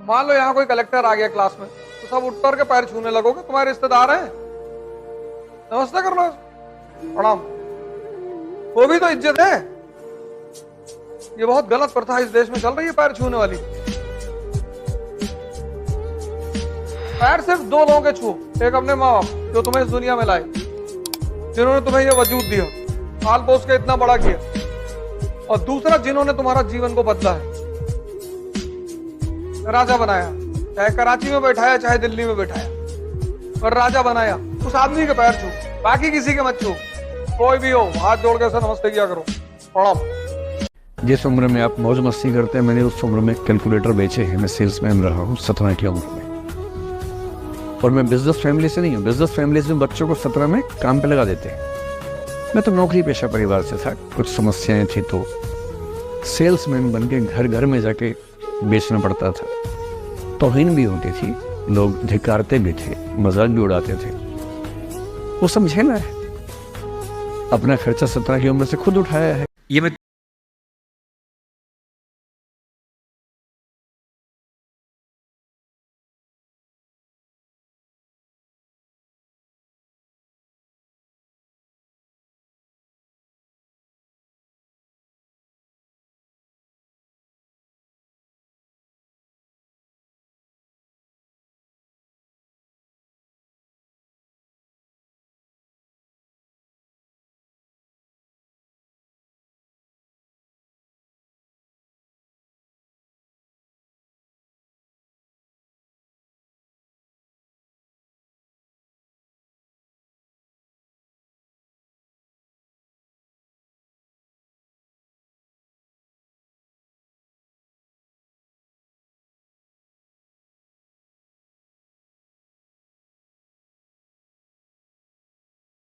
मान लो यहाँ कोई कलेक्टर आ गया क्लास में, तो सब उठ करके पैर छूने लगोगे, तुम्हारे रिश्तेदार हैं, नमस्ते कर लो, प्रणाम, वो भी तो इज्जत है। ये बहुत गलत प्रथा इस देश में चल रही है, पैर छूने वाली। पैर सिर्फ दो लोगों के छू, एक अपने माँ बाप जो तुम्हें इस दुनिया में लाए, जिन्होंने तुम्हें ये वजूद दिया, पाल पोस के इतना बड़ा किया, और दूसरा जिन्होंने तुम्हारा जीवन को बदला है, राजा बनाया, चाहे कराची में बैठाया चाहे दिल्ली में बैठाया, और राजा बनाया। उस आदमी के पैर छू, बाकी किसी के मत छू। कोई भी हो, हाथ जोड़ के नमस्ते किया करो, प्रणाम। जिस उम्र में आप मौज मस्ती करते हैं, मैंने उस उम्र में कैलकुलेटर बेचे हैं। मैं सेल्समैन रहा हूँ 17 की उम्र में, और मैं बिजनेस फैमिली से नहीं हूँ। बिजनेस फैमिली से बच्चों को 17 में काम पे लगा देते हैं। मैं तो नौकरी पेशा परिवार से था, कुछ समस्याएं थी तो सेल्समैन बन के घर घर में जाके बेचना पड़ता था। तौहीन भी होती थी, लोग धिक्कारते भी थे, मजाक भी उड़ाते थे। वो सब झेला है, अपना खर्चा 17 की उम्र से खुद उठाया है। ये मैं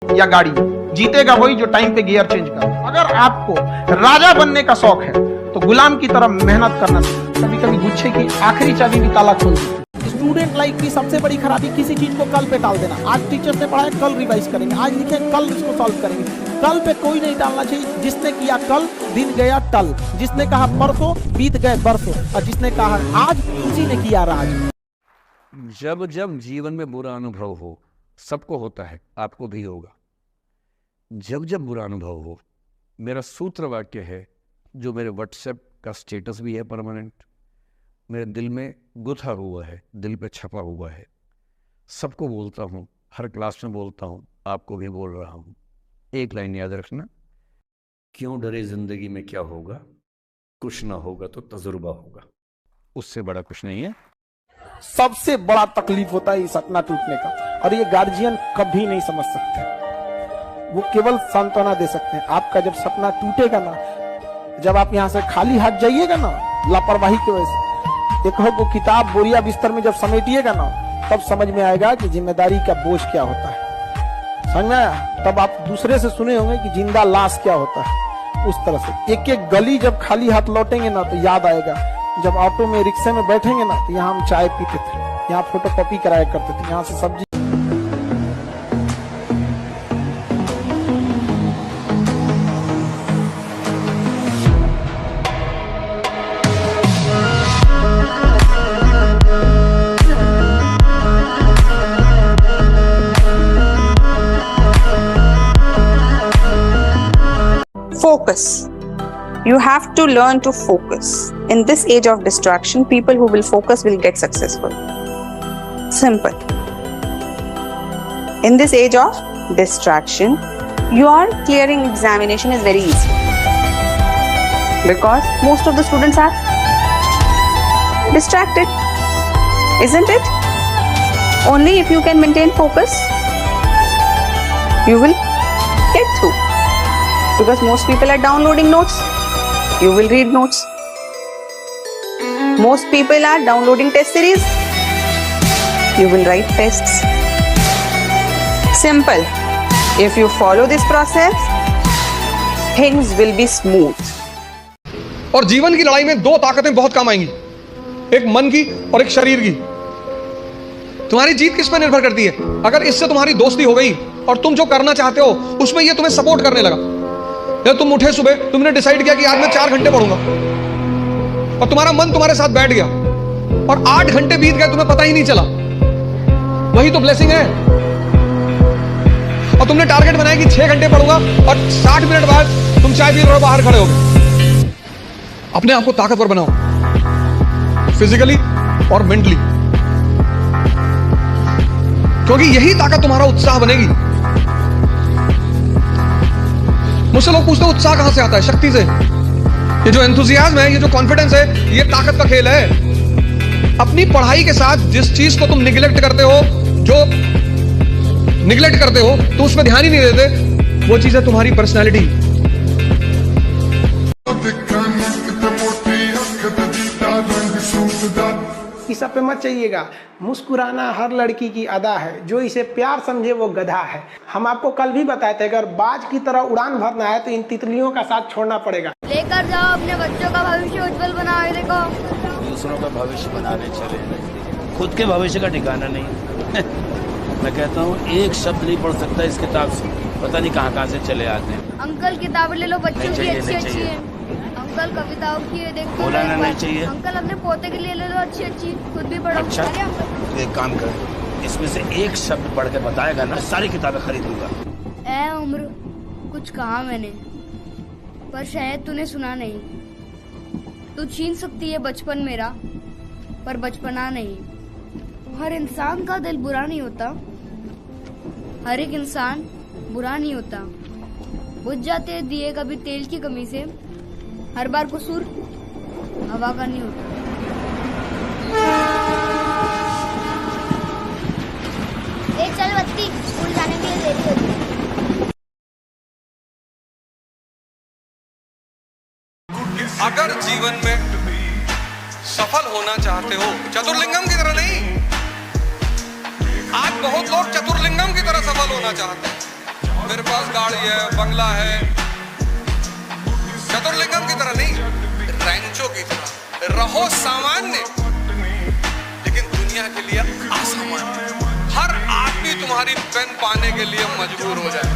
या गाड़ी, जीतेगा वही जो टाइम पे गियर चेंज कर। अगर आपको राजा बनने का शौक है तो गुलाम की तरह मेहनत करना चाहिए। कभी कभी गुच्छे की आखिरी चाबी भी ताला खोल देती है। स्टूडेंट लाइफ की सबसे बड़ी खराबी किसी चीज को कल पे टाल देना। आज टीचर्स ने पढ़ाया, कल रिवाइज करेंगे, आज लिखे कल इसको सॉल्व करेंगे। कल पे कोई नहीं टालना चाहिए। जिसने किया कल, दिन गया टल। जिसने कहा परसों, बीत गए बरसों, और जिसने कहा आज, उसी ने किया राज। जब जब जीवन में बुरा अनुभव हो, सबको होता है, आपको भी होगा। जब जब बुरा अनुभव हो, मेरा सूत्र वाक्य है जो मेरे व्हाट्सएप का स्टेटस भी है परमानेंट, मेरे दिल में गुथा हुआ है, दिल पे छपा हुआ है। सबको बोलता हूँ, हर क्लास में बोलता हूँ, आपको भी बोल रहा हूँ। एक लाइन याद रखना, क्यों डरे जिंदगी में क्या होगा, कुछ ना होगा तो तजुर्बा होगा, उससे बड़ा कुछ नहीं है। सबसे बड़ा तकलीफ होता है ये सपना टूटने का, और ये गार्जियन कभी नहीं समझ सकते। वो केवल सांत्वना दे सकते हैं। आपका जब सपना टूटेगा ना, जब आप यहाँ से खाली हाथ जाइएगा ना, लापरवाही की वजह से, एक वो किताब बोरिया बिस्तर में जब समेटिएगा ना, तब समझ में आएगा कि जिम्मेदारी का बोझ क्या होता है। समझ में आया? तब आप दूसरे से सुने होंगे कि जिंदा लाश क्या होता है। उस तरह से एक एक गली जब खाली हाथ लौटेंगे ना, तो याद आएगा जब ऑटो में, रिक्शे में बैठेंगे ना, तो यहाँ हम चाय पीते थे, यहाँ फोटोकॉपी कराया करते थे, यहाँ से सब्जी। Focus. You have to learn to focus. In this age of distraction, people who will focus will get successful. Simple. In this age of distraction, your clearing examination is very easy. Because most of the students are distracted. Isn't it? Only if you can maintain focus, you will get through. Because most people are downloading notes, you will read notes. Most people are downloading test series, you will write tests. Simple. If you follow this process, things will be smooth. और जीवन की लड़ाई में दो ताकतें बहुत काम आएंगी, एक मन की और एक शरीर की। तुम्हारी जीत किस पर निर्भर करती है? अगर इससे तुम्हारी दोस्ती हो गई और तुम जो करना चाहते हो उसमें ये तुम्हें सपोर्ट करने लगा, या तुम उठे सुबह, तुमने डिसाइड किया कि आज मैं 4 घंटे पढ़ूंगा, और तुम्हारा मन तुम्हारे साथ बैठ गया, और 8 घंटे बीत गए, तुम्हें पता ही नहीं चला। वही तो ब्लेसिंग है। और तुमने टारगेट बनाया कि 6 घंटे पढ़ूंगा और 60 मिनट बाद तुम चाय पी रहे हो, बाहर खड़े हो गए। अपने आप को ताकतवर बनाओ, फिजिकली और मेंटली, क्योंकि यही ताकत तुम्हारा उत्साह बनेगी। मुझसे लोग पूछते हैं उत्साह कहां से आता है? शक्ति से। ये जो एंथुजियाज्म है, ये जो कॉन्फिडेंस है, ये ताकत का खेल है। अपनी पढ़ाई के साथ जिस चीज को तुम निगलेक्ट करते हो, जो निगलेक्ट करते हो, तो उसमें ध्यान ही नहीं देते, वो चीज है तुम्हारी पर्सनैलिटी। इस सब पे मत चाहिएगा। मुस्कुराना हर लड़की की अदा है, जो इसे प्यार समझे वो गधा है। हम आपको कल भी बताए थे, अगर बाज की तरह उड़ान भरना है तो इन तितलियों का साथ छोड़ना पड़ेगा। लेकर जाओ अपने बच्चों का भविष्य उज्जवल बनाओ। देखो, दूसरों का भविष्य बनाने चले, खुद के भविष्य का ठिकाना नहीं। मैं कहता हूँ एक शब्द नहीं पढ़ सकता इस किताब से, पता नहीं कहाँ से चले आते हैं। अंकल किताबें ले लो, बच्चों की अच्छी अच्छी है। अंकल कविताओं की देखो, बोला ना नहीं चाहिए। अंकल अपने पोते के लिए ले लो अच्छी अच्छी, खुद भी पढ़ो। अच्छा, अरे अंकल, एक काम कर, इसमें से एक शब्द पढ़ के बताएगा ना, सारी किताबें खरीद लूंगा। ऐ उम्र, कुछ कहा मैंने, पर शायद तूने सुना नहीं। तू छीन सकती है बचपन मेरा, पर बचपना नहीं। हर इंसान का दिल बुरा नहीं होता, हर एक इंसान बुरा नहीं होता। बुझ जाते हैं दिए कभी तेल की कमी से, हर बार कसूर हवा का नहीं होता। चल बत्ती, स्कूल जाने के लिए देरी होती है। अगर जीवन में सफल होना चाहते हो, चतुर्लिंगम की तरह नहीं, आज बहुत लोग चतुर्लिंगम की तरह सफल होना चाहते हैं। मेरे पास गाड़ी है, बंगला है, चतुर्लिंगम की तरह नहीं, रैंचो की तरह रहो सामान्य, लेकिन दुनिया के लिए असामान्य। हर आदमी तुम्हारी पेन पाने के लिए मजबूर हो जाए।